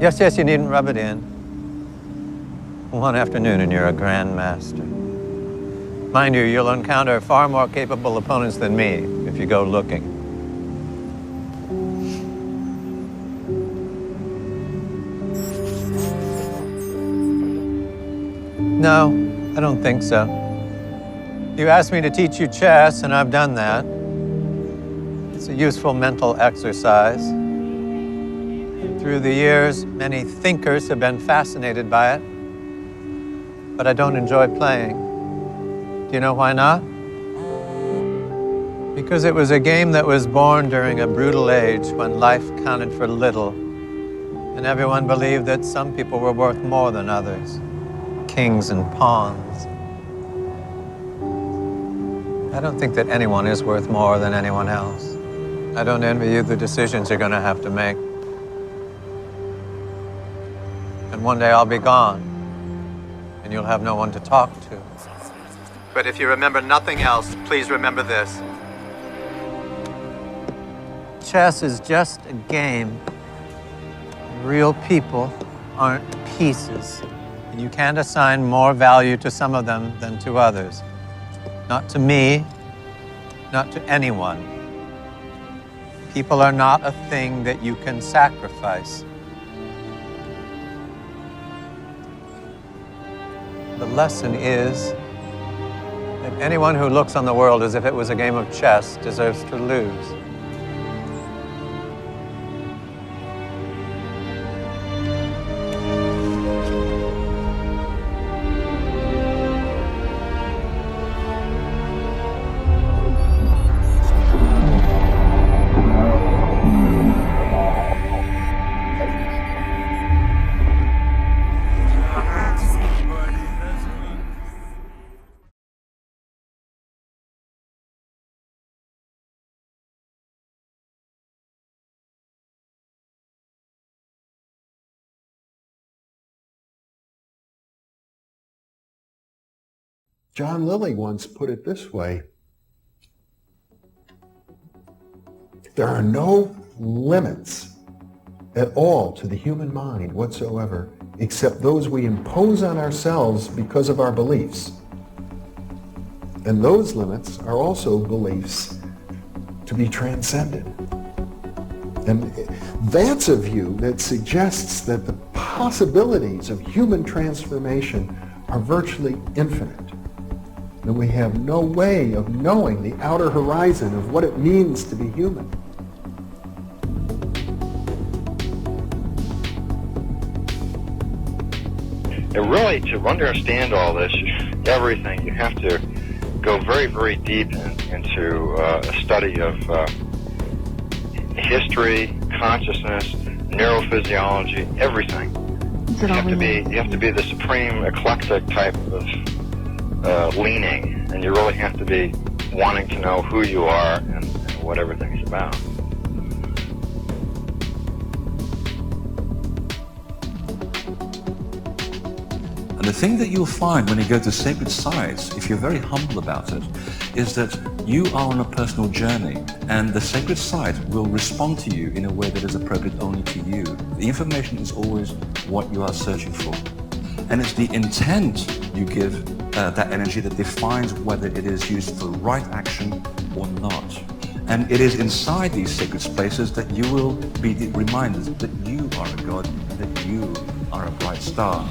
Yes, yes, you needn't rub it in. One afternoon and you're a grand master. Mind you, you'll encounter far more capable opponents than me if you go looking. No, I don't think so. You asked me to teach you chess, and I've done that. It's a useful mental exercise. Through the years, many thinkers have been fascinated by it, but I don't enjoy playing. Do you know why not? Because it was a game that was born during a brutal age when life counted for little, and everyone believed that some people were worth more than others, kings and pawns. I don't think that anyone is worth more than anyone else. I don't envy you the decisions you're going to have to make. And one day I'll be gone, and you'll have no one to talk to. But if you remember nothing else, please remember this. Chess is just a game. Real people aren't pieces, and you can't assign more value to some of them than to others. Not to me, not to anyone. People are not a thing that you can sacrifice. The lesson is that anyone who looks on the world as if it was a game of chess deserves to lose. John Lilly once put it this way: there are no limits at all to the human mind whatsoever, except those we impose on ourselves because of our beliefs. And those limits are also beliefs to be transcended. And that's a view that suggests that the possibilities of human transformation are virtually infinite. And we have no way of knowing the outer horizon of what it means to be human. And really, to understand all this, everything, you have to go very, very deep into a study of history, consciousness, neurophysiology, everything. You have to be the supreme eclectic type of leaning, and you really have to be wanting to know who you are and what everything's about. And the thing that you'll find when you go to sacred sites, if you're very humble about it, is that you are on a personal journey, and the sacred site will respond to you in a way that is appropriate only to you. The information is always what you are searching for. And it's the intent you give that energy that defines whether it is used for right action or not. And it is inside these sacred spaces that you will be reminded that you are a god, that you are a bright star.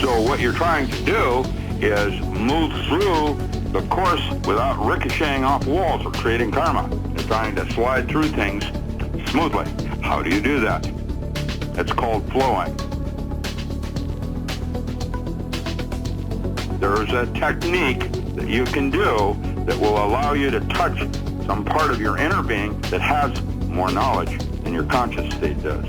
So what you're trying to do is move through the course without ricocheting off walls or creating karma. You're trying to slide through things smoothly. How do you do that? It's called flowing. There's a technique that you can do that will allow you to touch some part of your inner being that has more knowledge than your conscious state does.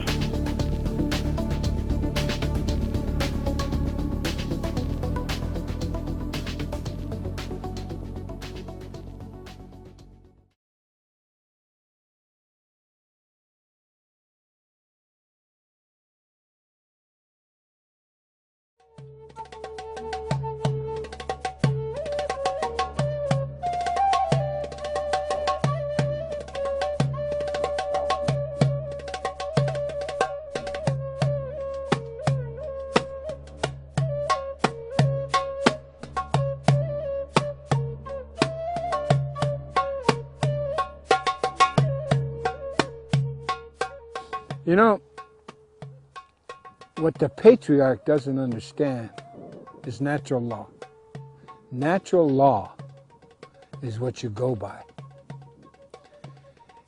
You know, what the patriarch doesn't understand is natural law. Natural law is what you go by.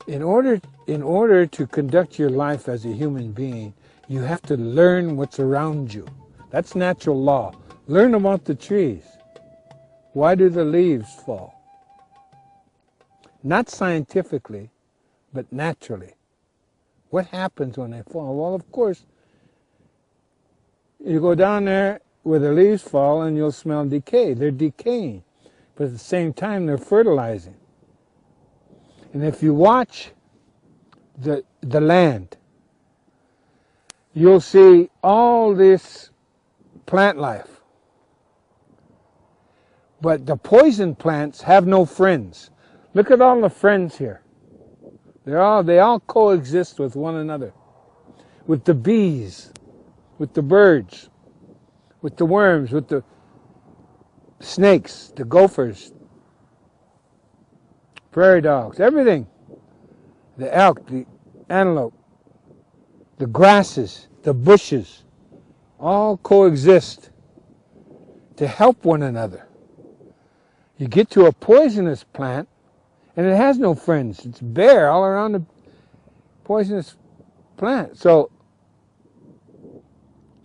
In order to conduct your life as a human being, you have to learn what's around you. That's natural law. Learn about the trees. Why do the leaves fall? Not scientifically, but naturally. What happens when they fall? Well, of course, you go down there where the leaves fall and you'll smell decay. They're decaying, but at the same time they're fertilizing. And if you watch the land, you'll see all this plant life. But the poison plants have no friends. Look at all the friends here. They all coexist with one another. With the bees, with the birds, with the worms, with the snakes, the gophers, prairie dogs, everything. The elk, the antelope, the grasses, the bushes, all coexist to help one another. You get to a poisonous plant, and it has no friends. It's bare all around the poisonous plant. So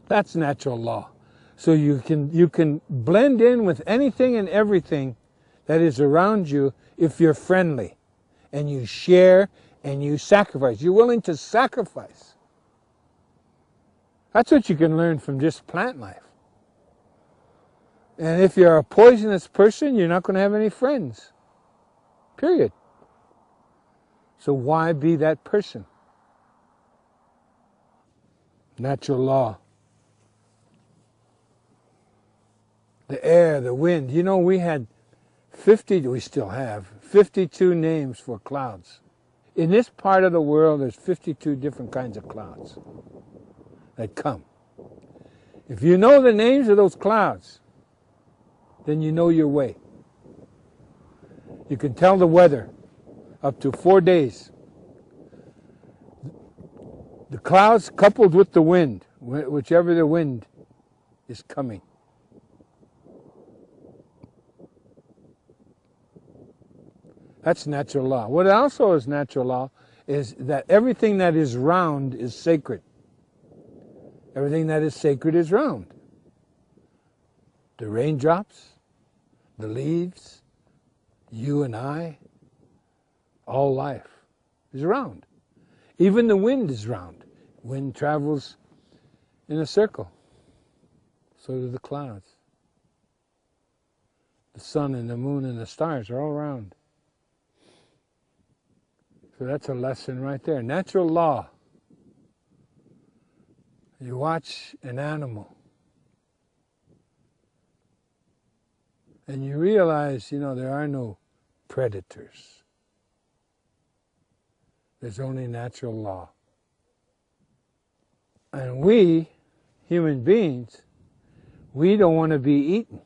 that's natural law. So you can blend in with anything and everything that is around you if you're friendly and you share and you sacrifice. You're willing to sacrifice. That's what you can learn from just plant life. And if you're a poisonous person, you're not going to have any friends. Period. So why be that person? Natural law. The air, the wind. You know, we still have 52 names for clouds. In this part of the world, there's 52 different kinds of clouds that come. If you know the names of those clouds, then you know your way. You can tell the weather up to 4 days. The clouds coupled with the wind, whichever the wind is coming. That's natural law. What also is natural law is that everything that is round is sacred. Everything that is sacred is round. The raindrops, the leaves, you and I, all life is round. Even the wind is round. Wind travels in a circle. So do the clouds. The sun and the moon and the stars are all round. So that's a lesson right there. Natural law. You watch an animal and you realize, there are no predators. There's only natural law. And we, human beings, we don't want to be eaten.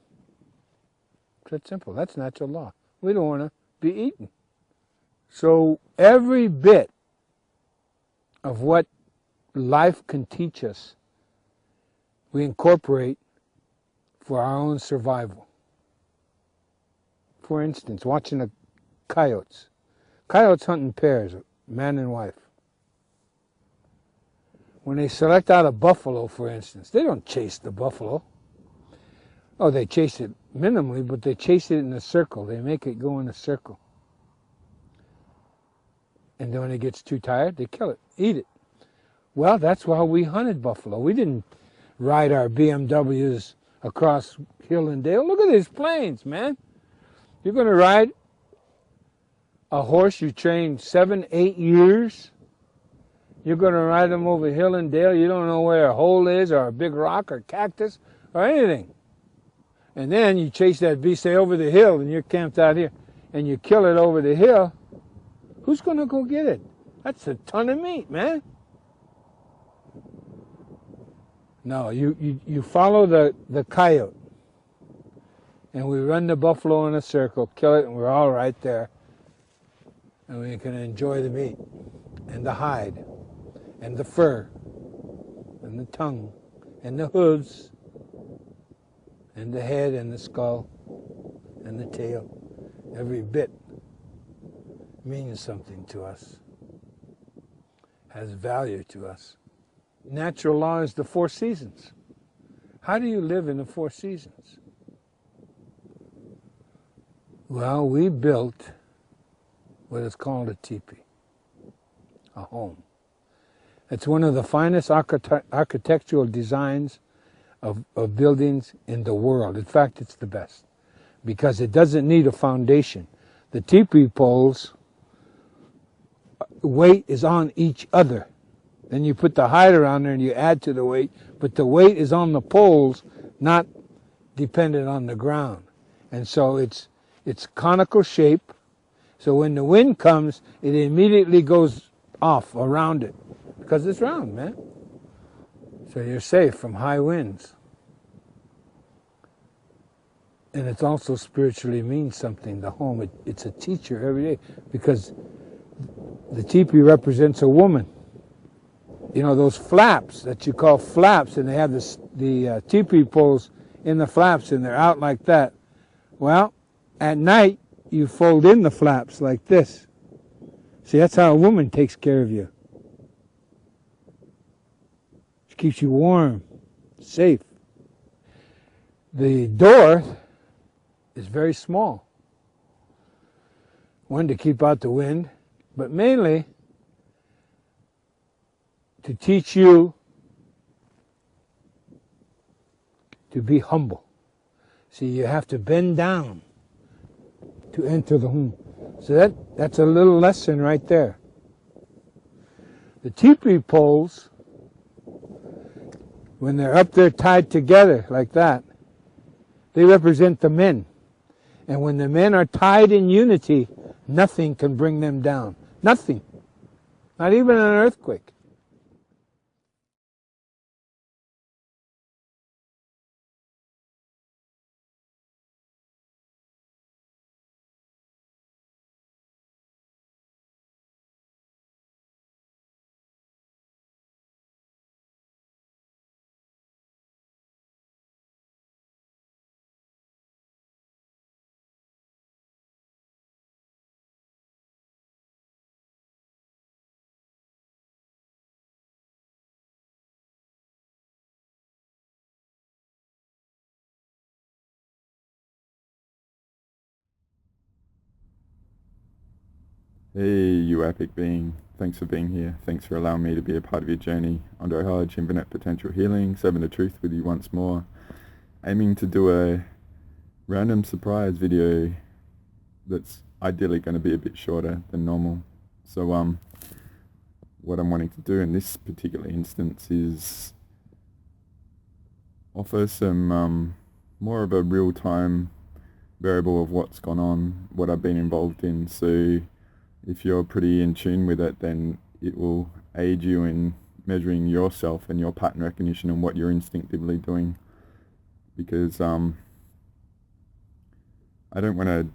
It's that simple. That's natural law. We don't want to be eaten. So every bit of what life can teach us, we incorporate for our own survival. For instance, watching the coyotes. Coyotes hunt in pairs, man and wife. When they select out a buffalo, for instance, they don't chase the buffalo. Oh, they chase it minimally, but they chase it in a circle. They make it go in a circle. And then when it gets too tired, they kill it, eat it. Well, that's why we hunted buffalo. We didn't ride our BMWs across hill and dale. Look at these plains, man. You're going to ride a horse you trained 7-8 years. You're going to ride them over hill and dale. You don't know where a hole is or a big rock or cactus or anything. And then you chase that beast, say, over the hill, and you're camped out here, and you kill it over the hill. Who's going to go get it? That's a ton of meat, man. No, you follow the coyote. And we run the buffalo in a circle, kill it, and we're all right there. And we can enjoy the meat and the hide and the fur, and the tongue, and the hooves, and the head, and the skull, and the tail. Every bit means something to us, has value to us. Natural law is the 4 seasons. How do you live in the 4 seasons? Well, we built what is called a teepee, a home. It's one of the finest architectural designs of buildings in the world. In fact, it's the best because it doesn't need a foundation. The teepee poles, weight is on each other. Then you put the height around there and you add to the weight, but the weight is on the poles, not dependent on the ground. And so it's conical shape, so when the wind comes, it immediately goes off around it, because it's round, man. So you're safe from high winds. And it also spiritually means something, the home. It's a teacher every day, because the teepee represents a woman. You know, those flaps that you call flaps, and they have the teepee poles in the flaps, and they're out like that. Well, at night, you fold in the flaps like this. See, that's how a woman takes care of you. She keeps you warm, safe. The door is very small. One, to keep out the wind, but mainly to teach you to be humble. See, you have to bend down to enter the home. So that's a little lesson right there. The teepee poles, when they're up there tied together like that, they represent the men. And when the men are tied in unity, nothing can bring them down. Nothing. Not even an earthquake. Hey, you epic being. Thanks for being here. Thanks for allowing me to be a part of your journey. I'm Hodge, Infinite Potential Healing, serving the truth with you once more. Aiming to do a random surprise video that's ideally going to be a bit shorter than normal. So what I'm wanting to do in this particular instance is offer some more of a real-time variable of what's gone on, what I've been involved in. So if you're pretty in tune with it, then it will aid you in measuring yourself and your pattern recognition and what you're instinctively doing. Because I don't want to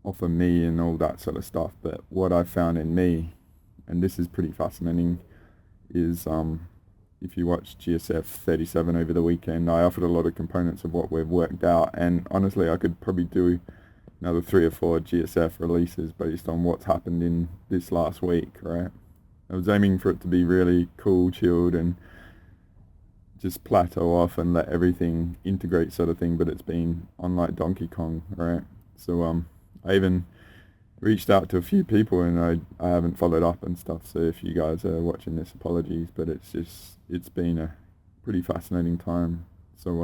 offer me and all that sort of stuff, but what I found in me, and this is pretty fascinating, is if you watch GSF 37 over the weekend, I offered a lot of components of what we've worked out, and honestly I could probably do another 3 or 4 GSF releases based on what's happened in this last week, right? I was aiming for it to be really cool, chilled, and just plateau off and let everything integrate sort of thing, but it's been on like Donkey Kong, right? So I even reached out to a few people and I haven't followed up and stuff, so if you guys are watching this, apologies, but it's been a pretty fascinating time. So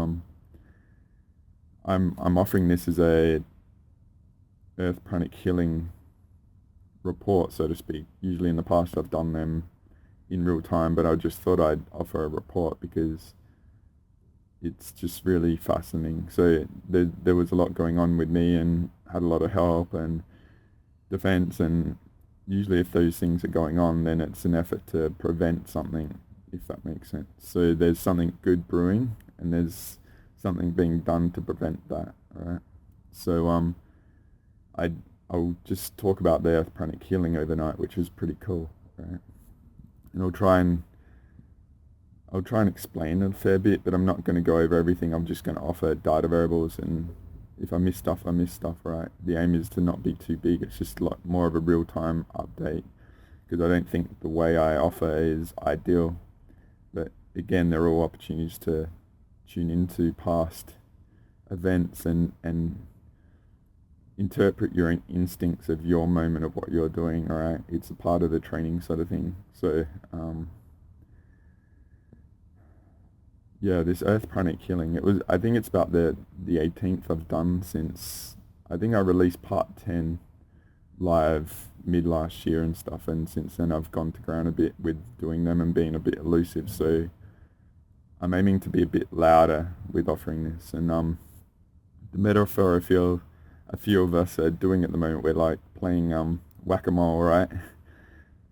I'm offering this as a Earth Pranic healing report, so to speak. Usually in the past I've done them in real time, but I just thought I'd offer a report because it's just really fascinating. So there was a lot going on with me and had a lot of help and defense, and usually if those things are going on, then it's an effort to prevent something, if that makes sense. So there's something good brewing and there's something being done to prevent that, right? So I'll just talk about the Earth Pranic healing overnight, which was pretty cool, right? and I'll try and explain a fair bit, but I'm not going to go over everything. I'm just going to offer data variables, and if I miss stuff, I miss stuff, right? The aim is to not be too big. It's just like more of a real-time update, because I don't think the way I offer is ideal. But again, there are all opportunities to tune into past events and interpret your instincts of your moment of what you're doing, all right? It's a part of the training sort of thing. So, yeah, this Earth Pranic healing, I think it's about the 18th I've done since, I think I released part 10 live mid last year and stuff, and since then I've gone to ground a bit with doing them and being a bit elusive, so I'm aiming to be a bit louder with offering this. And the metaphor I feel a few of us are doing at the moment, we're like playing whack-a-mole, right?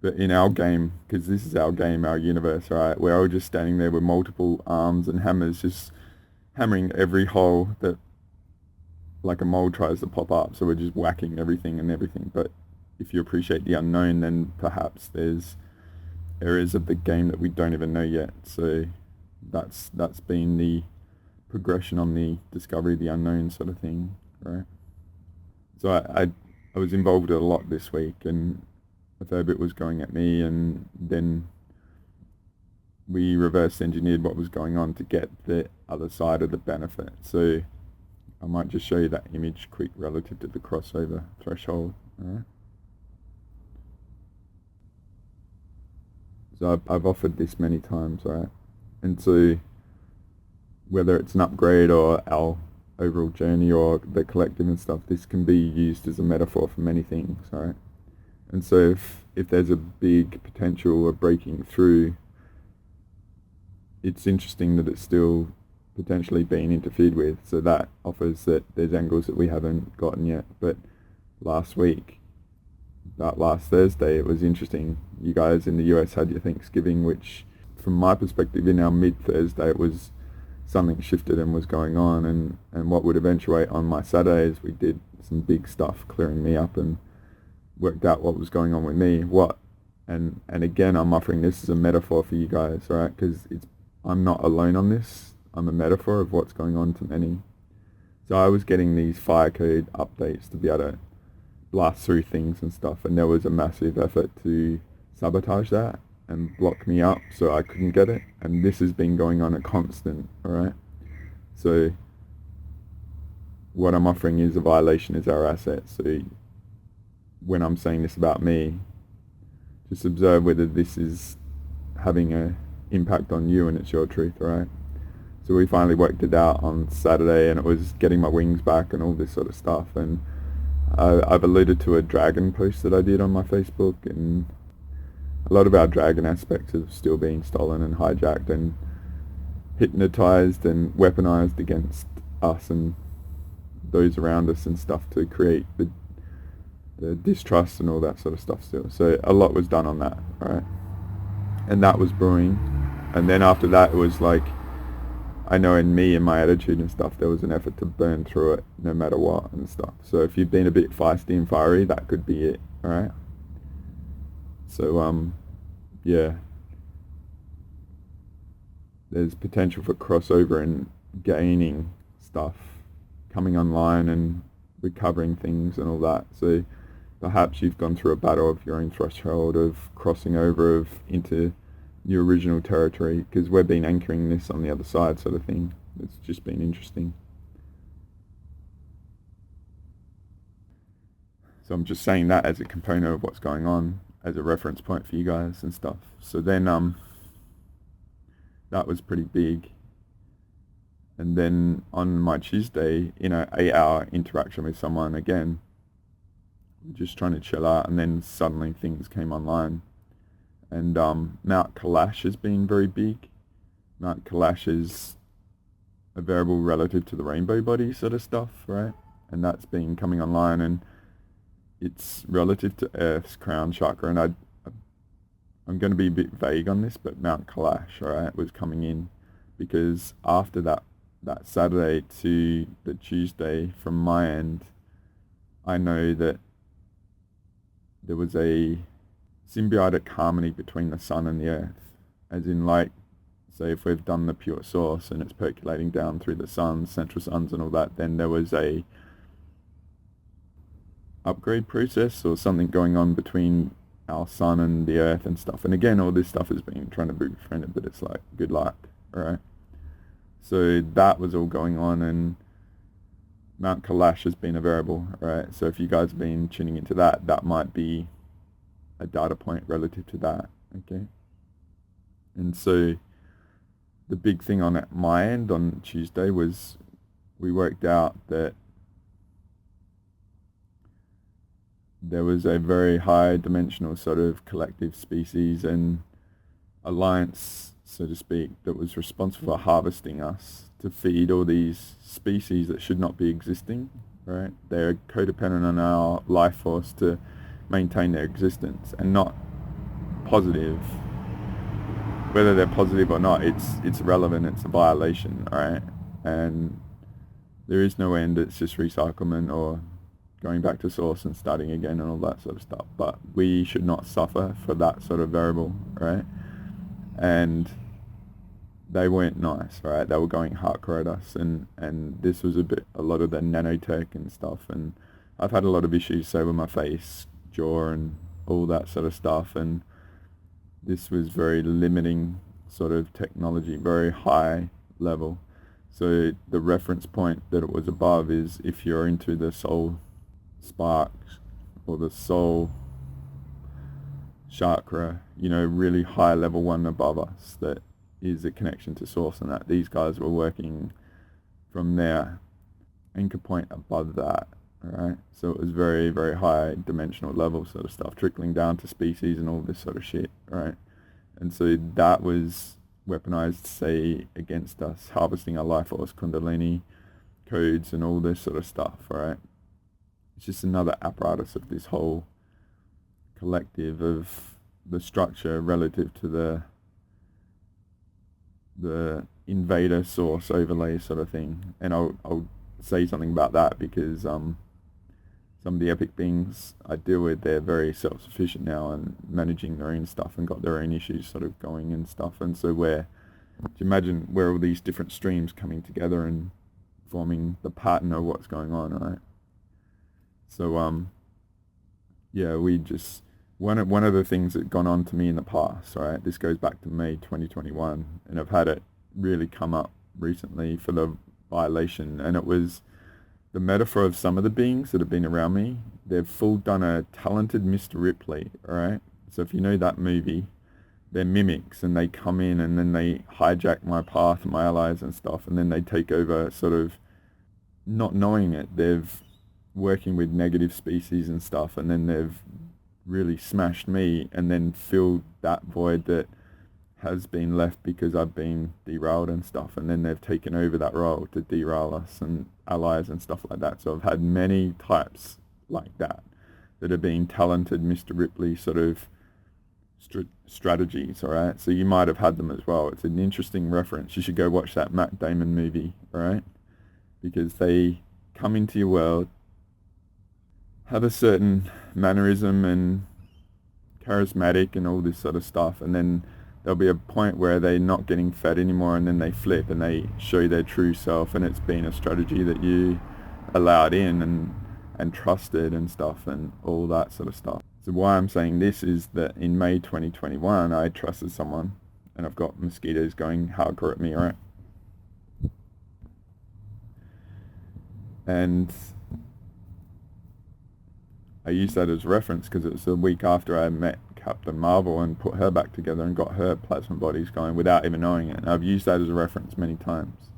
But in our game, because this is our game, our universe, right? We're all just standing there with multiple arms and hammers, just hammering every hole that like a mole tries to pop up. So we're just whacking everything and everything. But if you appreciate the unknown, then perhaps there's areas of the game that we don't even know yet. So that's been the progression on the discovery of the unknown sort of thing, right? So I was involved a lot this week, and a fair bit was going at me, and then we reverse engineered what was going on to get the other side of the benefit. So I might just show you that image quick relative to the crossover threshold. All right. So I've offered this many times, right? And so whether it's an upgrade or our overall journey or the collective and stuff, this can be used as a metaphor for many things, right? And so if there's a big potential of breaking through, it's interesting that it's still potentially being interfered with. So that offers that there's angles that we haven't gotten yet. But last Thursday, it was interesting. You guys in the US had your Thanksgiving, which from my perspective in our mid-Thursday, it was something shifted and was going on. And what would eventuate on my Saturday is we did some big stuff, clearing me up and worked out what was going on with me. And again, I'm offering this as a metaphor for you guys, right? Because I'm not alone on this. I'm a metaphor of what's going on to many. So I was getting these fire code updates to be able to blast through things and stuff, and there was a massive effort to sabotage that and block me up so I couldn't get it. And this has been going on a constant, alright? So what I'm offering is a violation is our asset. So when I'm saying this about me, just observe whether this is having an impact on you and it's your truth, right? So we finally worked it out on Saturday, and it was getting my wings back and all this sort of stuff. And I've alluded to a dragon post that I did on my Facebook, and a lot of our dragon aspects are still being stolen and hijacked and hypnotized and weaponized against us and those around us and stuff to create the distrust and all that sort of stuff still. So a lot was done on that, right? And that was brewing. And then after that, it was like, I know in me and my attitude and stuff, there was an effort to burn through it no matter what and stuff. So if you've been a bit feisty and fiery, that could be it, alright? So, yeah. There's potential for crossover and gaining stuff, coming online and recovering things and all that. So perhaps you've gone through a battle of your own threshold of crossing over into your original territory, because we've been anchoring this on the other side sort of thing. It's just been interesting. So I'm just saying that as a component of what's going on, as a reference point for you guys and stuff. So then that was pretty big. And then on my Tuesday, 8-hour interaction with someone again, just trying to chill out, and then suddenly things came online. And Mount Kailash has been very big. Mount Kailash is a variable relative to the rainbow body sort of stuff, right? And that's been coming online, and it's relative to Earth's crown chakra. And I'm going to be a bit vague on this, but Mount Kailash, right, was coming in because after that Saturday to the Tuesday, from my end, I know that there was a symbiotic harmony between the sun and the earth, as in, like, say if we've done the pure source and it's percolating down through the suns, central suns and all that, then there was a upgrade process or something going on between our sun and the earth and stuff. And again, all this stuff has been trying to be befriended, but it's like, good luck, right? So that was all going on, and Mount Kailash has been a variable, right? So if you guys have been tuning into that, that might be a data point relative to that, okay? And so the big thing on my end on Tuesday was we worked out that there was a very high dimensional sort of collective species and alliance, so to speak, that was responsible for harvesting us to feed all these species that should not be existing, right? They're codependent on our life force to maintain their existence, and not positive. Whether they're positive or not, it's irrelevant, it's a violation, right? And there is no end, it's just recyclement or going back to source and starting again and all that sort of stuff. But we should not suffer for that sort of variable, right? And they weren't nice, right? They were going hardcore at us, and this was a lot of the nanotech and stuff, and I've had a lot of issues, say, with my face, jaw, and all that sort of stuff, and this was very limiting sort of technology, very high level. So the reference point that it was above is if you're into the soul sparks or the soul chakra, really high level one above us, that is a connection to source, and that these guys were working from their anchor point above that, right? So it was very, very high dimensional level sort of stuff, trickling down to species and all this sort of shit, right? And so that was weaponized, say, against us, harvesting our life force, kundalini codes and all this sort of stuff, right? It's just another apparatus of this whole collective of the structure relative to the invader source overlay sort of thing. And I'll say something about that because some of the epic beings I deal with, they're very self-sufficient now and managing their own stuff and got their own issues sort of going and stuff. And so do you imagine where all these different streams coming together and forming the pattern of what's going on, right? So yeah, we just one of the things that gone on to me in the past, right? This goes back to May 2021, and I've had it really come up recently for the violation, and it was the metaphor of some of the beings that have been around me. They've full done a talented Mr. Ripley, all right? So if you know that movie, they're mimics, and they come in and then they hijack my path and my allies and stuff, and then they take over, sort of not knowing it. They've working with negative species and stuff, and then they've really smashed me and then filled that void that has been left because I've been derailed and stuff, and then they've taken over that role to derail us and allies and stuff like that. So I've had many types like that have been talented Mr. Ripley sort of strategies, all right? So you might have had them as well. It's an interesting reference. You should go watch that Matt Damon movie, all right? Because they come into your world, have a certain mannerism and charismatic and all this sort of stuff, and then there'll be a point where they're not getting fed anymore, and then they flip and they show their true self, and it's been a strategy that you allowed in and trusted and stuff and all that sort of stuff. So why I'm saying this is that in May 2021 I trusted someone, and I've got mosquitoes going hardcore at me, right? And I use that as reference because it was a week after I met Captain Marvel and put her back together and got her plasma bodies going without even knowing it. And I've used that as a reference many times.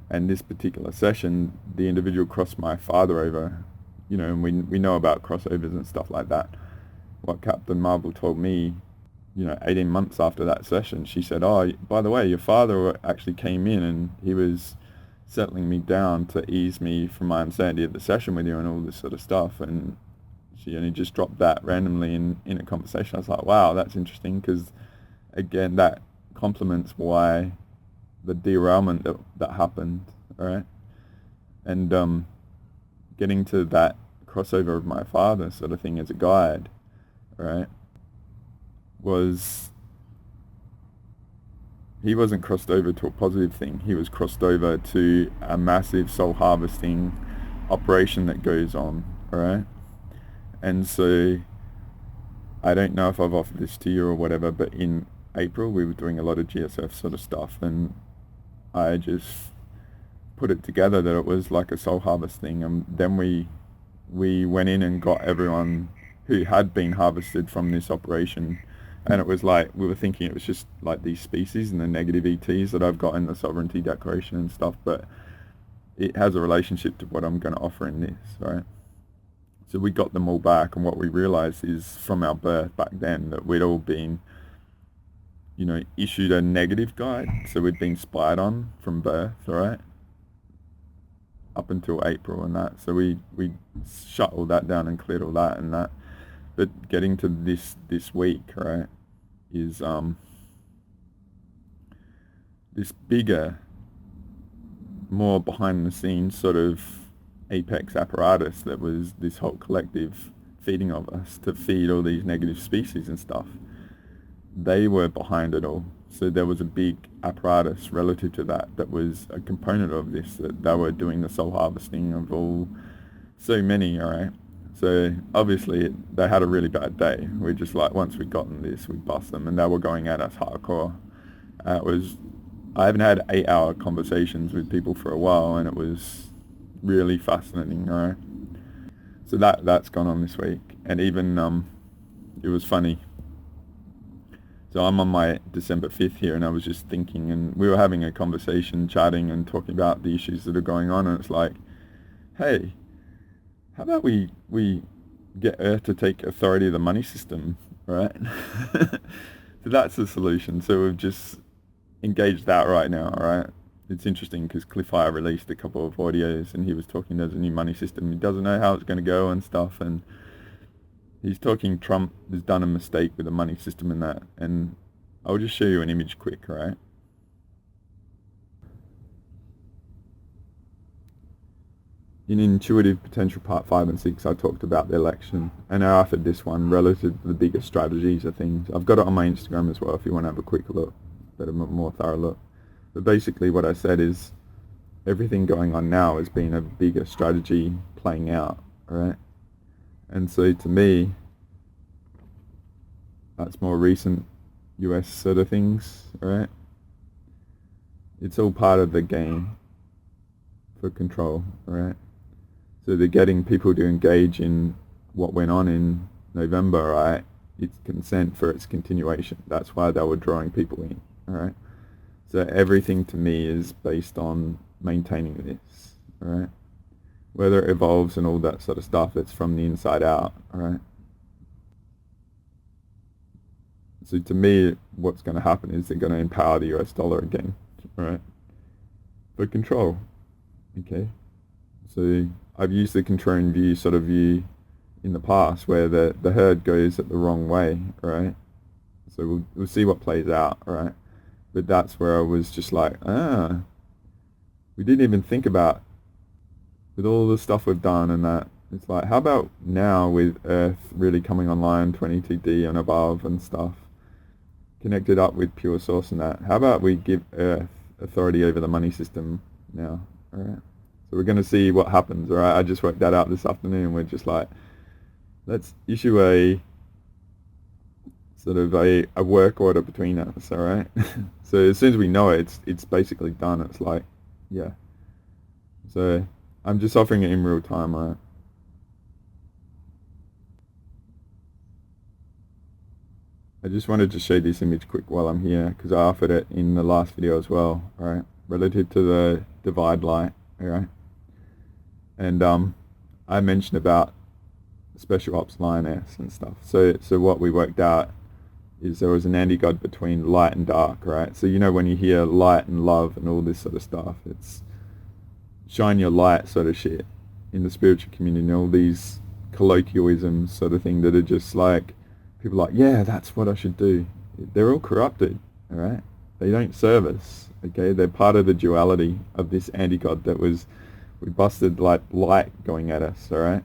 And this particular session, the individual crossed my father over, and we know about crossovers and stuff like that. What Captain Marvel told me, 18 months after that session, she said, "Oh, by the way, your father actually came in and he was settling me down to ease me from my insanity of the session with you and all this sort of stuff." And she only just dropped that randomly in a conversation. I was like, wow, that's interesting, because again, that complements why the derailment that happened, all right? And getting to that crossover of my father sort of thing as a guide, all right? was, he wasn't crossed over to a positive thing. He was crossed over to a massive soul harvesting operation that goes on, alright? And so, I don't know if I've offered this to you or whatever, but in April we were doing a lot of GSF sort of stuff, and I just put it together that it was like a soul harvest thing, and then we went in and got everyone who had been harvested from this operation, and it was like, we were thinking it was just like these species and the negative ETs that I've got in the sovereignty declaration and stuff, but it has a relationship to what I'm going to offer in this, right? So we got them all back, and what we realized is from our birth back then that we'd all been, you know, issued a negative guide, so we'd been spied on from birth, right? Up until April and that, so we shut all that down and cleared all that and that. But getting to this week, right, is this bigger, more behind the scenes sort of apex apparatus that was this whole collective feeding of us to feed all these negative species and stuff. They were behind it all. So there was a big apparatus relative to that was a component of this, that they were doing the soul harvesting of all, so many, alright? So obviously they had a really bad day. We just like, once we'd gotten this, we'd bust them, and they were going at us hardcore. I haven't had 8-hour conversations with people for a while, and it was really fascinating, alright? So that's gone on this week, and even it was funny. So I'm on my December 5th here, and I was just thinking, and we were having a conversation, chatting and talking about the issues that are going on, and it's like, hey, how about we get Earth to take authority of the money system, right? So that's the solution. So we've just engaged that right now, all right? It's interesting because Cliff Hire released a couple of audios, and he was talking, there's a new money system. He doesn't know how it's going to go and stuff, and he's talking Trump has done a mistake with the money system and that. And I'll just show you an image quick, right? In Intuitive Potential Part 5 and 6, I talked about the election, and I offered this one relative to the bigger strategies of things. I've got it on my Instagram as well if you want to have a quick look, but a more thorough look. But basically what I said is everything going on now has been a bigger strategy playing out, right? And so to me, that's more recent US sort of things, right? It's all part of the game for control, right? So they're getting people to engage in what went on in November, right? It's consent for its continuation. That's why they were drawing people in, all right? So everything to me is based on maintaining this, all right? Whether it evolves and all that sort of stuff, it's from the inside out, all right? So to me, what's going to happen is they're going to empower the US dollar again, all right? For control, okay? So I've used the contrarian view sort of view in the past where the herd goes at the wrong way, right? So we'll see what plays out, right? But that's where I was just like, we didn't even think about, with all the stuff we've done and that, it's like, how about now with Earth really coming online, 22D and above and stuff, connected up with pure source and that, how about we give Earth authority over the money system now, alright? So we're going to see what happens, alright? I just worked that out this afternoon. We're just like, let's issue a sort of a work order between us, alright? So as soon as we know it, it's basically done. It's like, yeah. So I'm just offering it in real time, alright? I just wanted to show this image quick while I'm here, because I offered it in the last video as well, alright? Relative to the divide light, alright? And I mentioned about special ops lioness and stuff. So what we worked out is there was an anti-god between light and dark, right? So you know when you hear light and love and all this sort of stuff, it's shine your light sort of shit in the spiritual community, and all these colloquialisms sort of thing that are just like, people are like, yeah, that's what I should do. They're all corrupted, all right? They don't serve us, okay? They're part of the duality of this anti-god that was, we busted like light going at us, all right?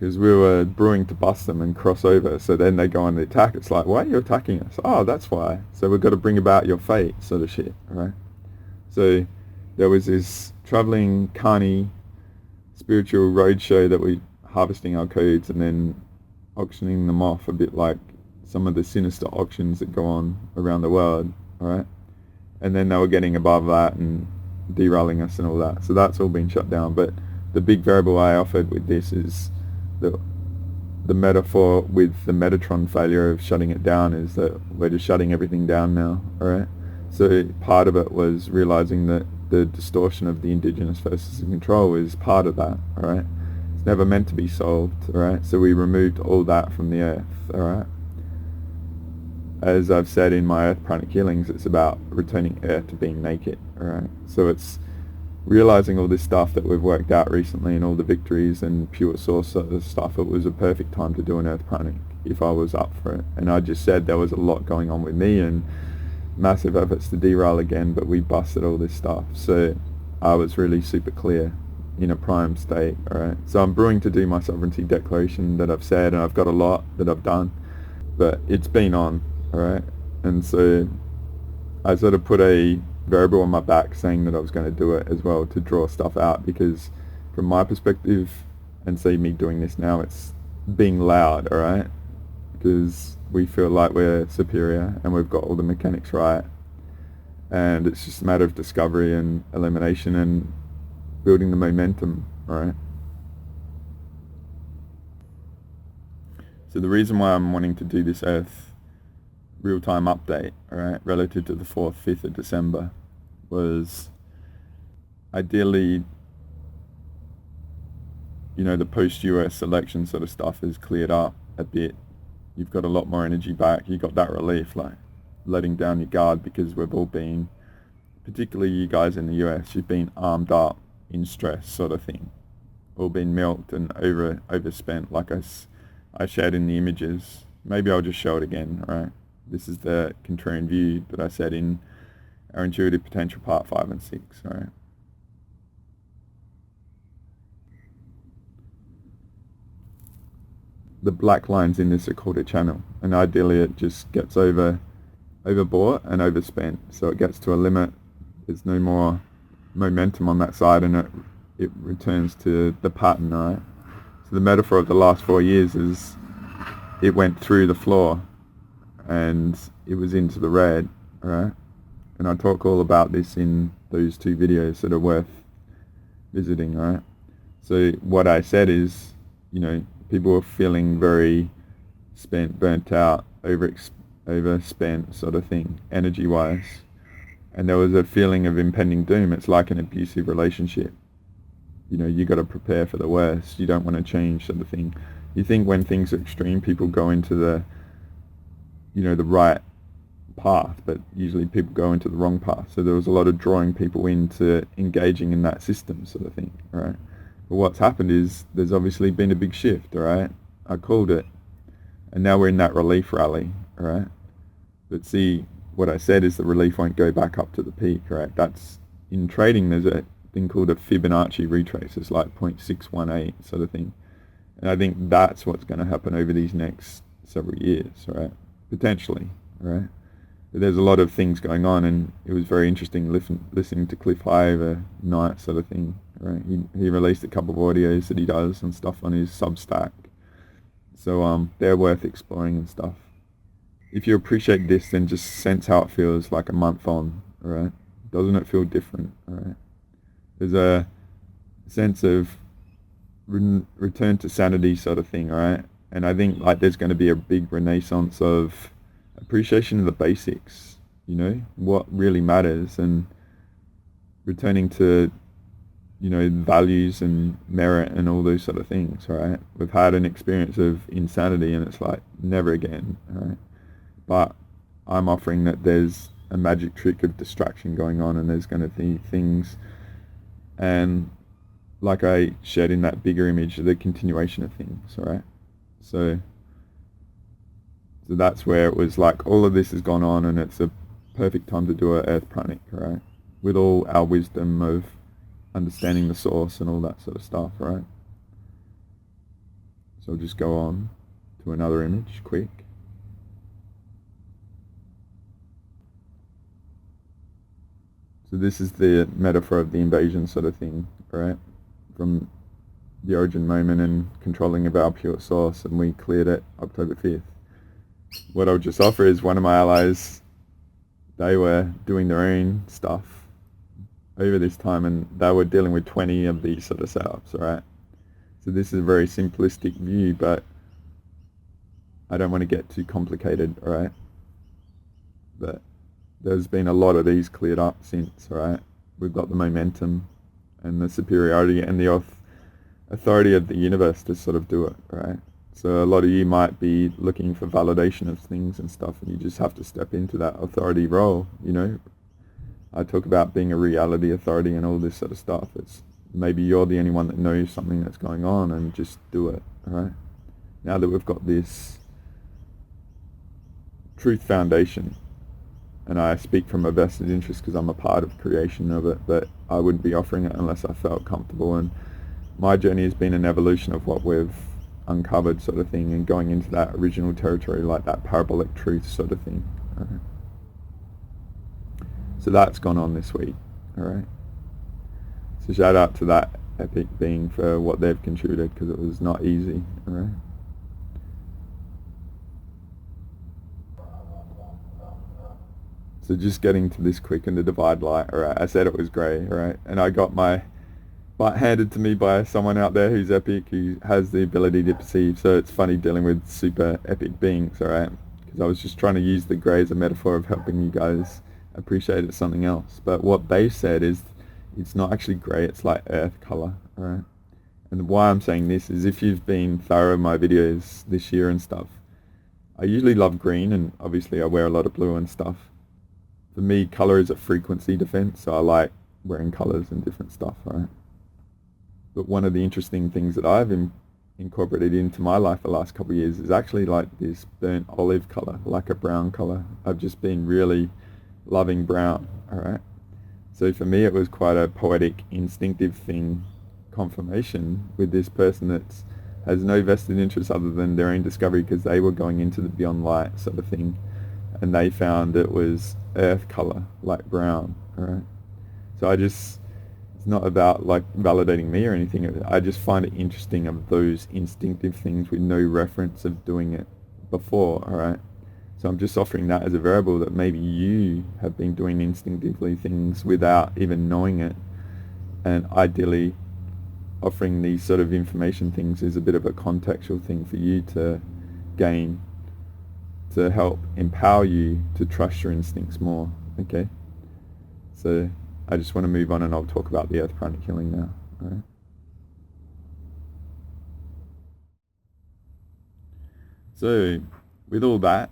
because we were brewing to bust them and cross over. So then they go on the attack. It's like, why are you attacking us? Oh, that's why. So we've got to bring about your fate, sort of shit, right? So there was this traveling carny spiritual roadshow that we harvesting our codes and then auctioning them off, a bit like some of the sinister auctions that go on around the world, all right? And then they were getting above that and derailing us and all that. So that's all been shut down. But the big variable I offered with this is the metaphor with the Metatron failure of shutting it down is that we're just shutting everything down now, all right? So part of it was realizing that the distortion of the indigenous versus the control is part of that, all right? It's never meant to be solved, all right? So we removed all that from the earth, all right? As I've said in my Earth Pranic healings, it's about returning earth to being naked, all right? So it's realizing all this stuff that we've worked out recently and all the victories and pure source sort of stuff. It was a perfect time to do an Earth Pranic if I was up for it. And I just said there was a lot going on with me and massive efforts to derail again, but we busted all this stuff. So I was really super clear in a prime state, all right? So I'm brewing to do my sovereignty declaration that I've said, and I've got a lot that I've done, but it's been on, all right? And so I sort of put a variable on my back saying that I was going to do it as well to draw stuff out, because from my perspective, and see me doing this now, it's being loud, all right? Because we feel like we're superior and we've got all the mechanics right, and it's just a matter of discovery and elimination and building the momentum, all right? So the reason why I'm wanting to do this Earth real-time update, all right, relative to the 4th, 5th of December, was ideally, you know, the post-US election sort of stuff has cleared up a bit. You've got a lot more energy back. You got that relief, like letting down your guard, because we've all been, particularly you guys in the US, you've been armed up in stress sort of thing, all been milked and overspent, like I shared in the images. Maybe I'll just show it again, all right? This is the contrarian view that I said in our intuitive potential part 5 and 6, all right? The black lines in this are called a channel, and ideally it just gets overbought and overspent, so it gets to a limit. There's no more momentum on that side, and it returns to the pattern, all right? So the metaphor of the last 4 years is it went through the floor and it was into the red, all right? And I talk all about this in those 2 videos that are worth visiting, all right? So what I said is, you know, people were feeling very spent, burnt out, overspent sort of thing, energy-wise. And there was a feeling of impending doom. It's like an abusive relationship. You know, you got to prepare for the worst. You don't want to change sort of thing. You think when things are extreme, people go into the, you know, the right path, but usually people go into the wrong path. So there was a lot of drawing people into engaging in that system sort of thing, right? But what's happened is there's obviously been a big shift, all right? I called it. And now we're in that relief rally, all right? But see, what I said is the relief won't go back up to the peak, right? That's, in trading, there's a thing called a Fibonacci retrace. It's like 0.618 sort of thing. And I think that's what's going to happen over these next several years, right? Potentially, right? But there's a lot of things going on, and it was very interesting listening to Cliff High overnight sort of thing, right? He released a couple of audios that he does and stuff on his Substack. So they're worth exploring and stuff. If you appreciate this, then just sense how it feels like a month on, all right? Doesn't it feel different, all right? There's a sense of return to sanity sort of thing, all right? And I think like there's going to be a big renaissance of appreciation of the basics, you know, what really matters, and returning to, you know, values and merit and all those sort of things, right? We've had an experience of insanity and it's like never again, right? But I'm offering that there's a magic trick of distraction going on, and there's going to be things, and like I shared in that bigger image, the continuation of things, all right? So that's where it was like all of this has gone on, and it's a perfect time to do an Earth Pranic, right? With all our wisdom of understanding the source and all that sort of stuff, right? So I'll just go on to another image, quick. So this is the metaphor of the invasion sort of thing, right? From the origin moment and controlling of our pure source, and we cleared it October 5th. What I'll just offer is one of my allies, they were doing their own stuff over this time, and they were dealing with 20 of these sort of setups, right? So this is a very simplistic view, but I don't want to get too complicated, right? But there's been a lot of these cleared up since, right? We've got the momentum and the superiority and the authority of the universe to sort of do it, right? So a lot of you might be looking for validation of things and stuff, and you just have to step into that authority role, you know? I talk about being a reality authority and all this sort of stuff. It's maybe you're the only one that knows something that's going on, and just do it, all right? Now that we've got this truth foundation, and I speak from a vested interest because I'm a part of creation of it, but I wouldn't be offering it unless I felt comfortable. And my journey has been an evolution of what we've uncovered sort of thing, and going into that original territory, like that parabolic truth sort of thing. All right. So that's gone on this week. All right. So shout out to that epic being for what they've contributed, because it was not easy. All right. So just getting to this quick in the divide light, alright, I said it was grey, alright, and I got my butt handed to me by someone out there who's epic, who has the ability to perceive, so it's funny dealing with super epic beings, alright, because I was just trying to use the grey as a metaphor of helping you guys appreciate it's something else. But what they said is it's not actually grey, it's like earth colour, alright. And why I'm saying this is, if you've been thorough in my videos this year and stuff, I usually love green, and obviously I wear a lot of blue and stuff. For me, colour is a frequency defense, so I like wearing colours and different stuff, right? But one of the interesting things that I've incorporated into my life the last couple of years is actually like this burnt olive colour, like a brown colour. I've just been really loving brown, alright? So for me, it was quite a poetic, instinctive thing, confirmation with this person that has no vested interest other than their own discovery, because they were going into the beyond light sort of thing, and they found it was earth color, like brown, alright? So it's not about like validating me or anything. I just find it interesting of those instinctive things with no reference of doing it before, alright? So I'm just offering that as a variable that maybe you have been doing instinctively things without even knowing it, and ideally offering these sort of information things is a bit of a contextual thing for you to gain, to help empower you to trust your instincts more, okay? So I just want to move on, and I'll talk about the Earth Pranic healing now, alright? So with all that,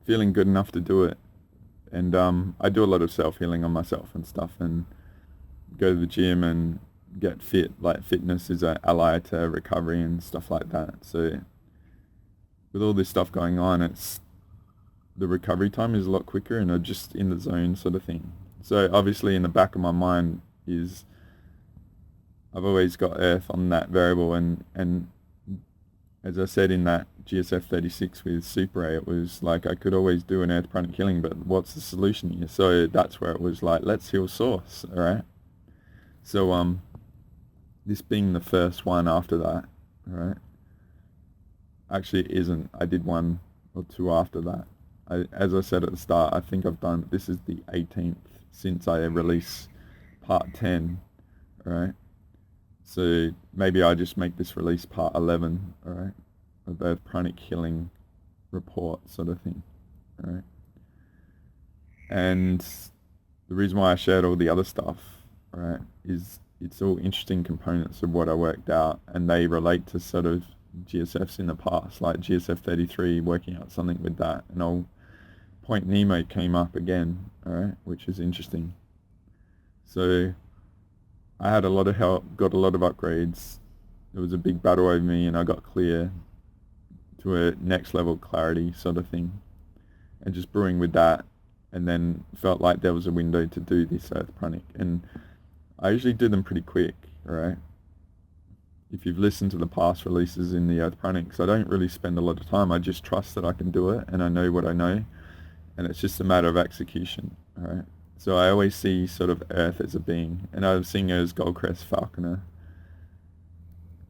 feeling good enough to do it, and I do a lot of self-healing on myself and stuff, and go to the gym and get fit. Like, fitness is an ally to recovery and stuff like that. So with all this stuff going on, the recovery time is a lot quicker, and I'm just in the zone sort of thing. So obviously in the back of my mind is I've always got earth on that variable, and as I said in that GSF 36 with Super A, it was like I could always do an Earth Pranic healing, but what's the solution here? So that's where it was like, let's heal source, alright? So this being the first one after that, alright? Actually it isn't. I did one or two after that. As I said at the start, I think I've done, this is the 18th since I released part 10, alright? So maybe I just make this release part 11, alright, of Earth Pranic healing report sort of thing, alright? And the reason why I shared all the other stuff, alright, is it's all interesting components of what I worked out, and they relate to sort of GSFs in the past, like GSF 33, working out something with that, and Point Nemo came up again, alright, which is interesting. So I had a lot of help, got a lot of upgrades. There was a big battle over me, and I got clear to a next level clarity sort of thing, and just brewing with that, and then felt like there was a window to do this Earth Pranic, and I usually do them pretty quick, alright? if you've listened to the past releases in the Earth Pranic, I don't really spend a lot of time. I just trust that I can do it, and I know what I know, and it's just a matter of execution. All right. So I always see sort of Earth as a being, and I was seeing her as Goldcrest Falconer.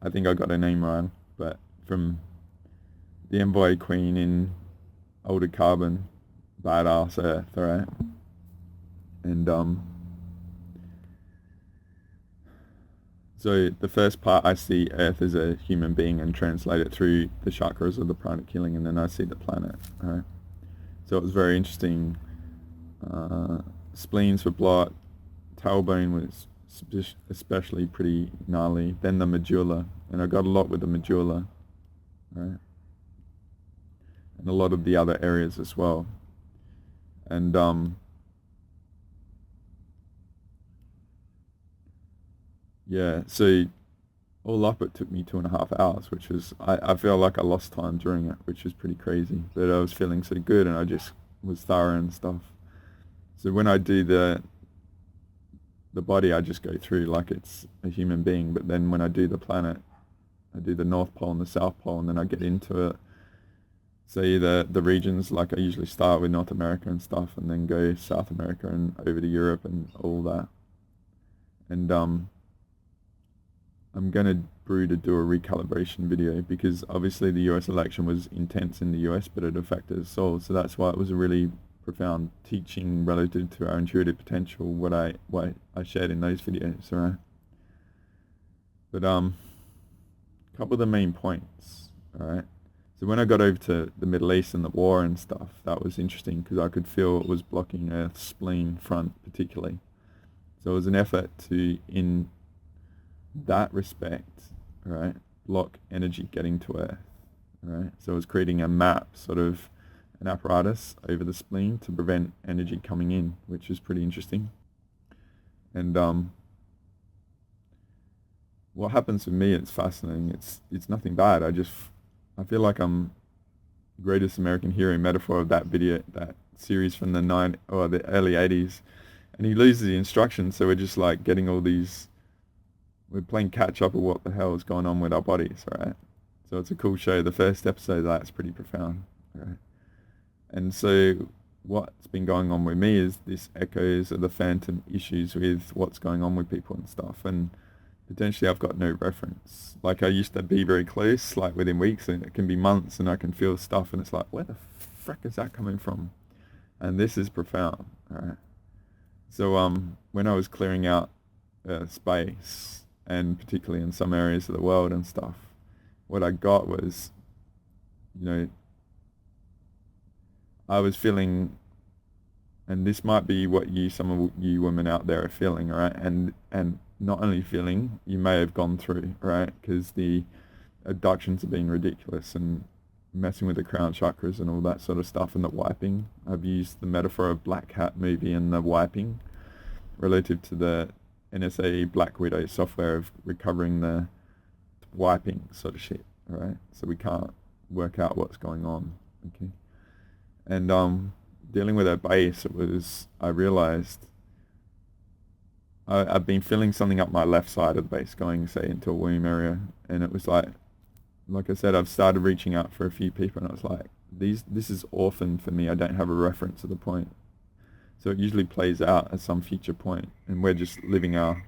I think I got her name wrong, but from the Envoy Queen in Altered Carbon, Badass Earth, alright? And so the first part, I see Earth as a human being and translate it through the chakras of the pranic healing, and then I see the planet, alright? So it was very interesting. Spleens were blocked, tailbone was especially pretty gnarly, then the medulla, and I got a lot with the medulla, right? And a lot of the other areas as well. And yeah, so all up it took me 2.5 hours, which was, I feel like I lost time during it, which was pretty crazy, but I was feeling so good and I just was thorough and stuff. So when I do the body, I just go through like it's a human being, but then when I do the planet, I do the North Pole and the South Pole, and then I get into it. Say the regions, like I usually start with North America and stuff, and then go South America and over to Europe and all that. And I'm gonna brew to do a recalibration video, because obviously the US election was intense in the US, but it affected us all. So that's why it was a really profound teaching relative to our intuitive potential, what I shared in those videos, right? But a couple of the main points, all right? So when I got over to the Middle East and the war and stuff, that was interesting because I could feel it was blocking Earth's spleen front particularly. So it was an effort to, in that respect, right, block energy getting to Earth, right? So it was creating a map, sort of an apparatus over the spleen to prevent energy coming in, which is pretty interesting. And what happens with me, it's fascinating. It's nothing bad. I feel like I'm greatest American hero metaphor of that video, that series from the early 80s, and he loses the instructions, so we're just like getting all these, we're playing catch up of what the hell is going on with our bodies, right? So it's a cool show. The first episode of that's pretty profound, right? And so what's been going on with me is this echoes of the phantom issues with what's going on with people and stuff, and potentially I've got no reference. Like I used to be very close, like within weeks, and it can be months, and I can feel stuff, and it's like, where the frick is that coming from? And this is profound, right? So when I was clearing out space, and particularly in some areas of the world and stuff, what I got was, you know, I was feeling, and this might be what some of you women out there are feeling, right? And not only feeling, you may have gone through, right? Because the abductions have been ridiculous, and messing with the crown chakras and all that sort of stuff, and the wiping. I've used the metaphor of Black Cat movie and the wiping relative to the NSA Black Widow software of recovering the wiping sort of shit, right? So we can't work out what's going on, okay? And dealing with her base, I realized I've been feeling something up my left side of the base going, say, into a womb area, and it was like I said, I've started reaching out for a few people, and I was like, this is orphan for me. I don't have a reference at the point. So it usually plays out at some future point, and we're just living our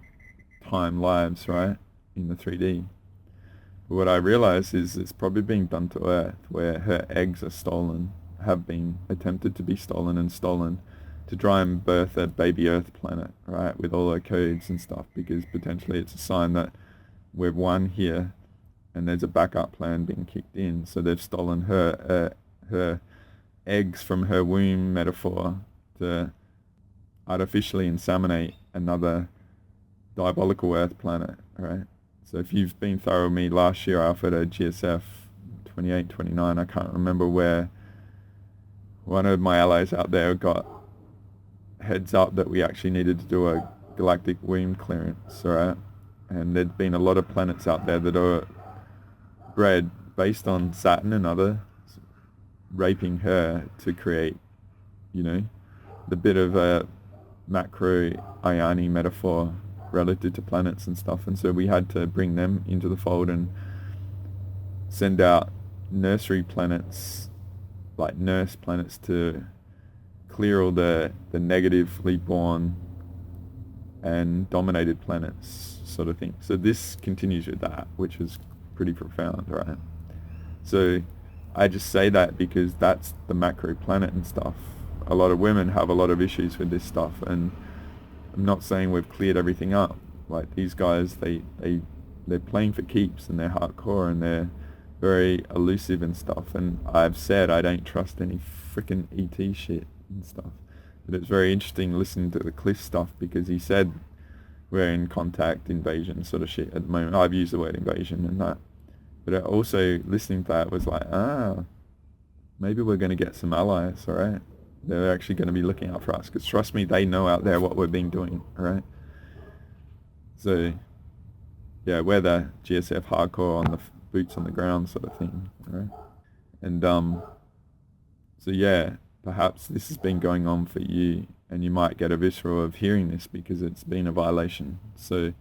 time lives, right, in the 3D. But what I realized is it's probably being done to Earth, where her eggs are stolen, have been attempted to be stolen and stolen, to try and birth a baby Earth planet, right, with all her codes and stuff, because potentially it's a sign that we're one here, and there's a backup plan being kicked in. So they've stolen her eggs from her womb metaphor to artificially inseminate another diabolical Earth planet, right? So if you've been thorough with me, last year I offered a GSF 28, 29, I can't remember where, one of my allies out there got heads up that we actually needed to do a galactic womb clearance, right? And there'd been a lot of planets out there that are bred based on Saturn and other raping her to create, you know, the bit of a macro Ayani metaphor relative to planets and stuff, and so we had to bring them into the fold and send out nursery planets, like nurse planets, to clear all the negatively born and dominated planets sort of thing. So this continues with that, which is pretty profound, right? So I just say that because that's the macro planet and stuff. A lot of women have a lot of issues with this stuff, and I'm not saying we've cleared everything up. Like, these guys, they're playing for keeps, and they're hardcore, and they're very elusive and stuff. And I've said I don't trust any freaking ET shit and stuff. But it's very interesting listening to the Cliff stuff, because he said we're in contact invasion sort of shit at the moment. I've used the word invasion and that. But also listening to that was like, maybe we're going to get some allies, all right? They're actually going to be looking out for us, because trust me, they know out there what we're being doing, all right? So, yeah, we're the GSF hardcore on the boots on the ground sort of thing, all right? And so yeah, perhaps this has been going on for you, and you might get a visceral of hearing this because it's been a violation. So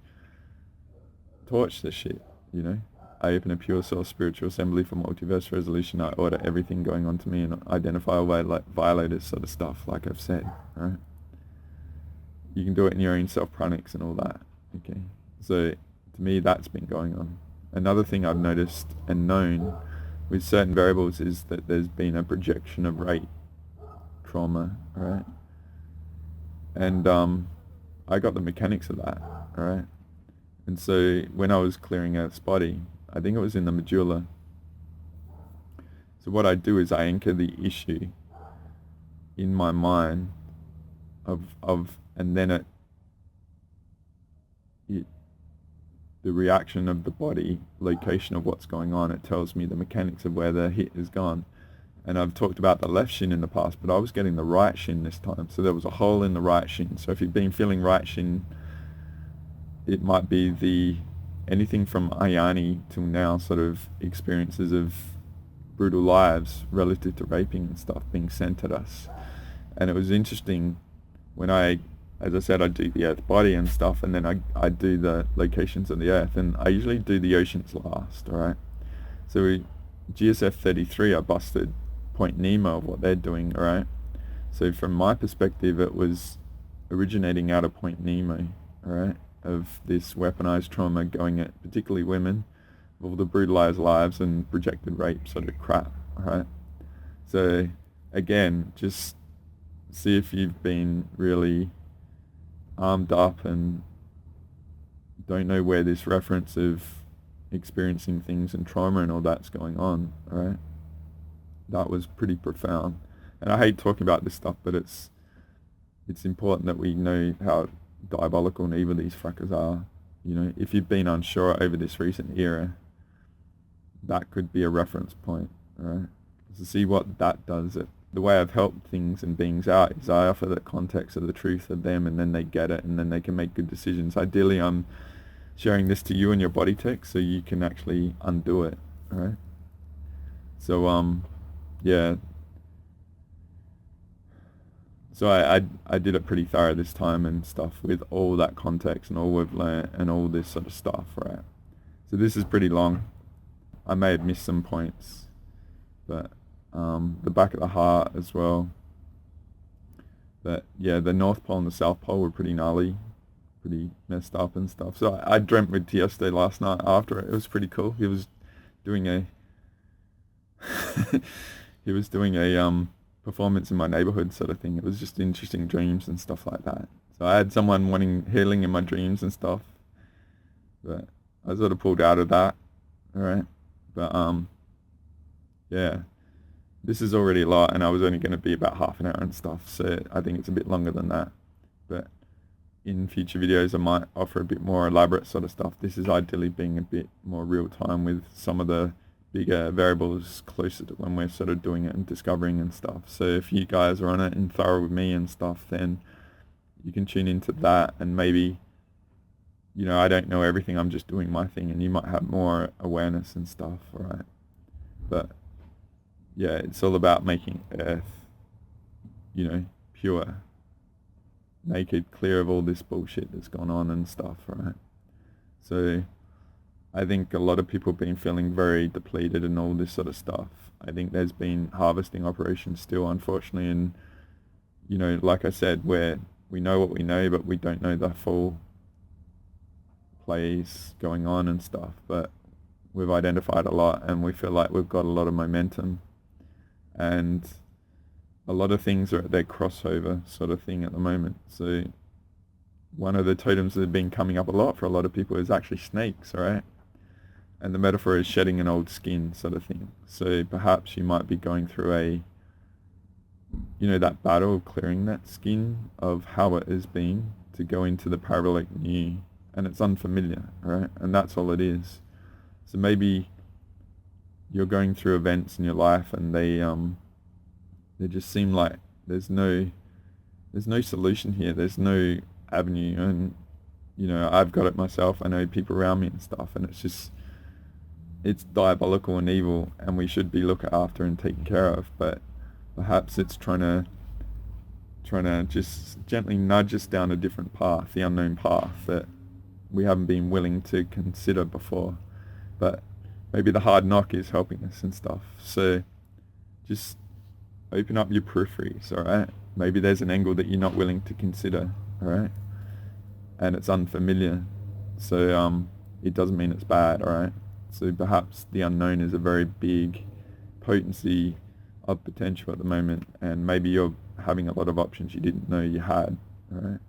torch this shit, you know? I open a pure source spiritual assembly for multiverse resolution. I order everything going on to me and identify like violators sort of stuff, like I've said, right? You can do it in your own self-pranics and all that, okay? So to me, that's been going on. Another thing I've noticed and known with certain variables is that there's been a projection of rate trauma, right? And I got the mechanics of that, right? And so when I was clearing Earth's body, I think it was in the medulla. So what I do is I anchor the issue in my mind and then the reaction of the body, location of what's going on, it tells me the mechanics of where the hit is gone. And I've talked about the left shin in the past, but I was getting the right shin this time. So there was a hole in the right shin. So if you've been feeling right shin, it might be anything from Ayani till now sort of experiences of brutal lives relative to raping and stuff being sent at us. And it was interesting when as I said, I do the Earth body and stuff, and then I do the locations of the Earth, and I usually do the oceans last, alright? So GSF 33, I busted Point Nemo of what they're doing, alright? So from my perspective, it was originating out of Point Nemo, alright? Of this weaponized trauma going at particularly women, all the brutalized lives and projected rape sort of crap, alright? So again, just see if you've been really armed up and don't know where this reference of experiencing things and trauma and all that's going on, alright? That was pretty profound. And I hate talking about this stuff, but it's important that we know how diabolical and evil these frackers are. You know, if you've been unsure over this recent era, that could be a reference point, alright? So see what that does. The way I've helped things and beings out is I offer the context of the truth of them, and then they get it, and then they can make good decisions. Ideally, I'm sharing this to you and your body tech so you can actually undo it, alright? So, yeah. So I did it pretty thorough this time and stuff with all that context and all we've learned and all this sort of stuff, right? So this is pretty long. I may have missed some points, but the back of the heart as well. But yeah, the North Pole and the South Pole were pretty gnarly, pretty messed up and stuff. So I dreamt with Tiesto last night after it. It was pretty cool. He was doing a performance in my neighborhood sort of thing. It was just interesting dreams and stuff like that. So I had someone wanting healing in my dreams and stuff, but I sort of pulled out of that, alright? But yeah, this is already a lot, and I was only going to be about half an hour and stuff, so I think it's a bit longer than that. But in future videos I might offer a bit more elaborate sort of stuff. This is ideally being a bit more real time with some of the bigger variables closer to when we're sort of doing it and discovering and stuff. So if you guys are on it and thorough with me and stuff, then you can tune into that, and maybe, you know, I don't know everything, I'm just doing my thing, and you might have more awareness and stuff, alright? But yeah, it's all about making Earth, you know, pure naked, clear of all this bullshit that's gone on and stuff, right? So I think a lot of people have been feeling very depleted and all this sort of stuff. I think there's been harvesting operations still, unfortunately, and, you know, like I said, where we know what we know, but we don't know the full plays going on and stuff, but we've identified a lot and we feel like we've got a lot of momentum, and a lot of things are at their crossover sort of thing at the moment. So one of the totems that have been coming up a lot for a lot of people is actually snakes, right? And the metaphor is shedding an old skin sort of thing. So perhaps you might be going through a, you know, that battle of clearing that skin of how it has been to go into the parabolic new, and it's unfamiliar, right? And that's all it is. So maybe you're going through events in your life and they just seem like there's no solution here. There's no avenue, and, you know, I've got it myself. I know people around me and stuff, and it's diabolical and evil, and we should be looked after and taken care of. But perhaps it's trying to just gently nudge us down a different path, the unknown path that we haven't been willing to consider before. But maybe the hard knock is helping us and stuff. So just open up your peripheries, all right? Maybe there's an angle that you're not willing to consider, all right? And it's unfamiliar, so it doesn't mean it's bad, all right? So perhaps the unknown is a very big potency of potential at the moment, and maybe you're having a lot of options you didn't know you had, all right?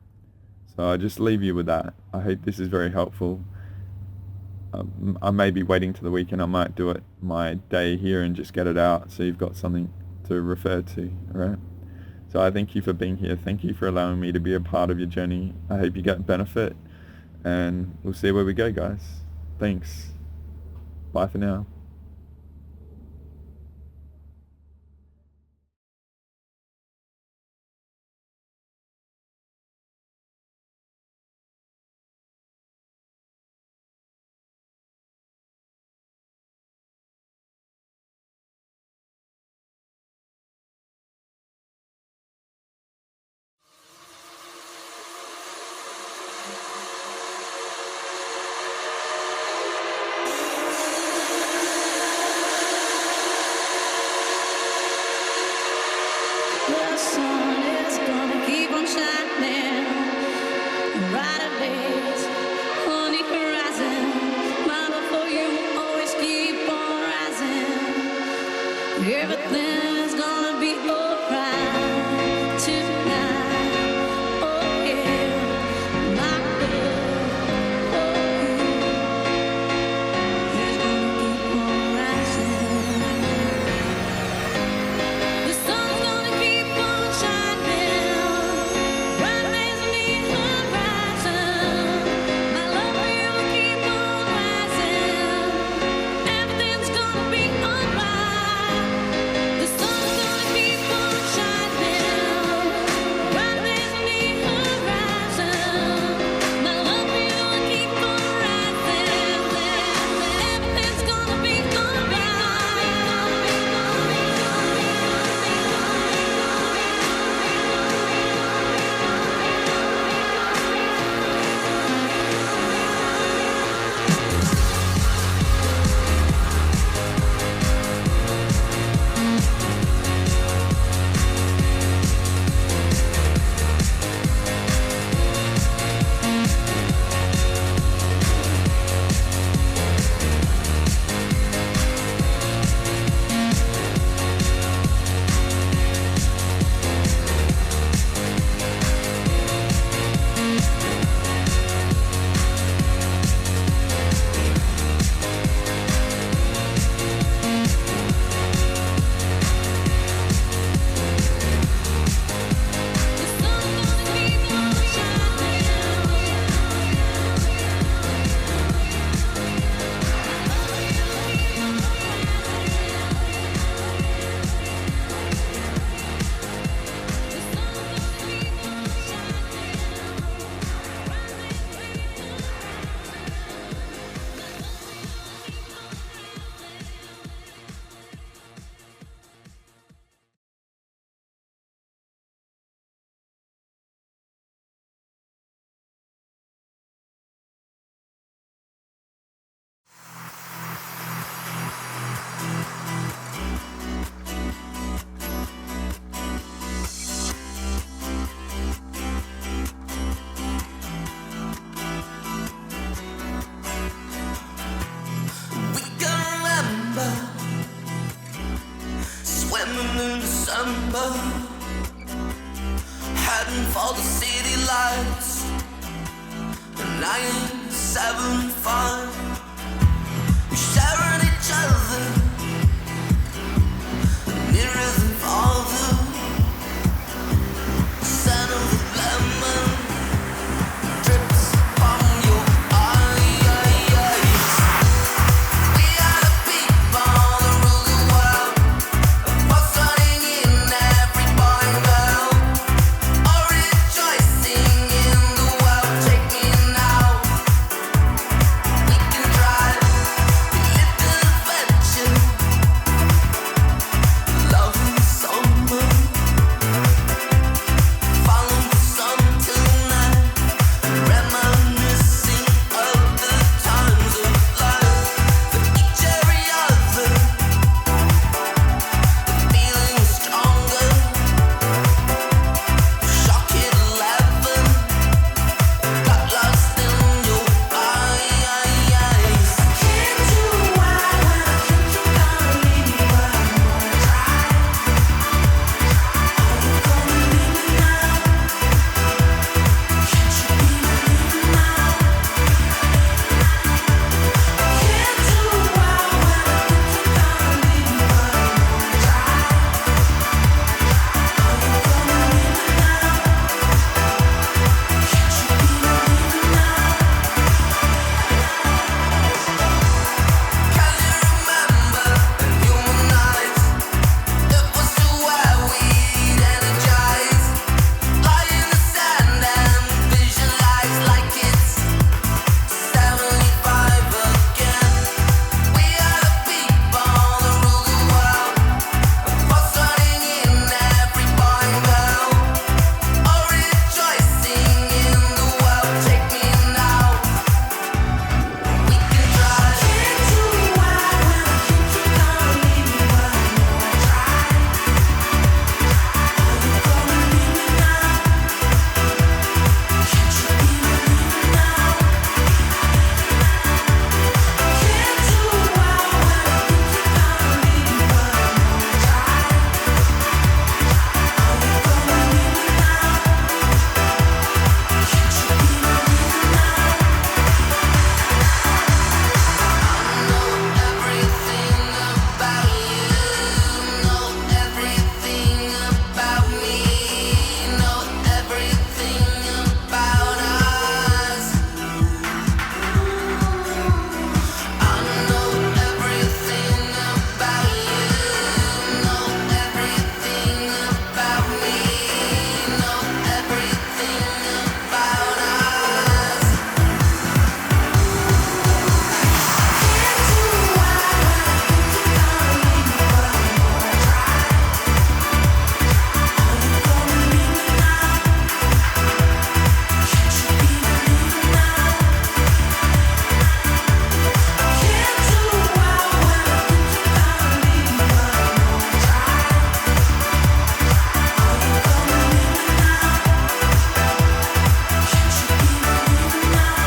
So I just leave you with that. I hope this is very helpful. I may be waiting to the weekend. I might do it my day here and just get it out so you've got something to refer to, all right? So I thank you for being here. Thank you for allowing me to be a part of your journey. I hope you get benefit, and we'll see where we go, guys. Thanks. Bye for now. remember heading for the city lights in 1975. We shared each other nearer than farther. The scent of the lemon drips from your eyes. We are the people that rule the world, pulsating in every boy and girl, all rejoicing in the world. Take me now, we can drive, we live in adventure, love in the summer, follow the sun tonight, reminiscing of the times of life. For each every other, the feeling is stronger. Shock at 11, got lost in your eyes. Can't do why when I think you're gonna leave me, but I'm gonna try. Are you gonna leave me now? Can't you be believing now? Can't do why when I think you're gonna leave me, but I'm gonna try. Are you gonna leave me now? Can't you be believing now? Can you remember in human eyes? It was to where we'd energize, lie in the sand and visualize like it's 75 again. We are the people that rule the world, pulsating in every boy and girl, all rejoicing in the world. Take me now, we can drive. Can't do why when I think you're gonna leave me, but I'm gonna try. Are you gonna leave me now? Can't you be believing now? Can't do why when I think you're gonna leave me, but I'm gonna try. Are you gonna leave me now? Can't you be believing now? I know everything about you, know everything about me, know everything about us. I know everything about you, know everything about me, know everything about us. Can't do why when I think you're gonna leave me, but I'm gonna try. Are you gonna leave me now? Can't you be believing now? Can't do why when I think you're gonna leave me, but I'm gonna try. Are you gonna leave me now? Can't you be believing now?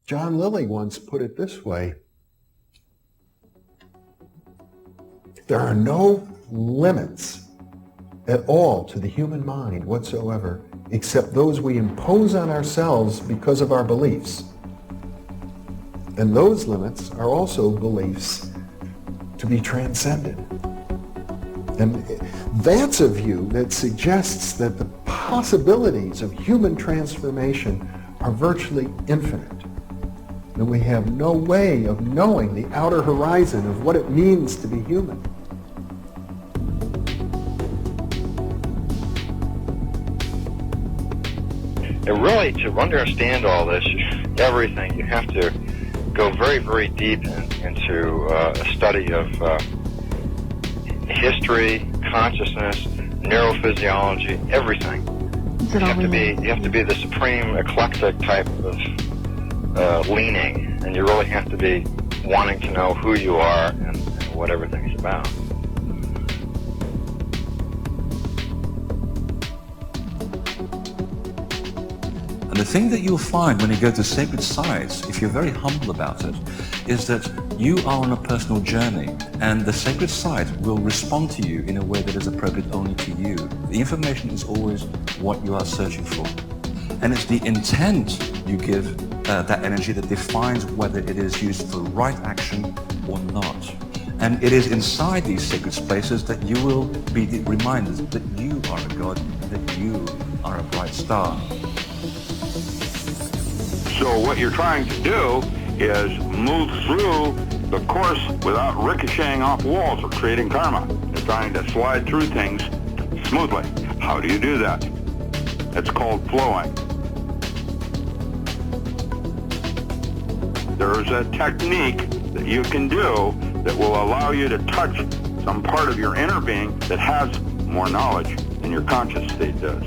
John Lilly once put it this way: there are no limits at all to the human mind whatsoever, except those we impose on ourselves because of our beliefs. And those limits are also beliefs to be transcended. And that's a view that suggests that the possibilities of human transformation are virtually infinite. And we have no way of knowing the outer horizon of what it means to be human. And really, to understand all this, everything, you have to go very, very deep into a study of history, consciousness, neurophysiology, everything. You have to be the supreme eclectic type of leaning, and you really have to be wanting to know who you are and what everything's about. And the thing that you'll find when you go to sacred sites, if you're very humble about it, is that you are on a personal journey, and the sacred site will respond to you in a way that is appropriate only to you. The information is always what you are searching for. And it's the intent you give that energy that defines whether it is used for right action or not. And it is inside these sacred spaces that you will be reminded that you are a god, that you are a bright star. So what you're trying to do is move through the course without ricocheting off walls or creating karma. You're trying to slide through things smoothly. How do you do that? It's called flowing. There's a technique that you can do that will allow you to touch some part of your inner being that has more knowledge than your conscious state does.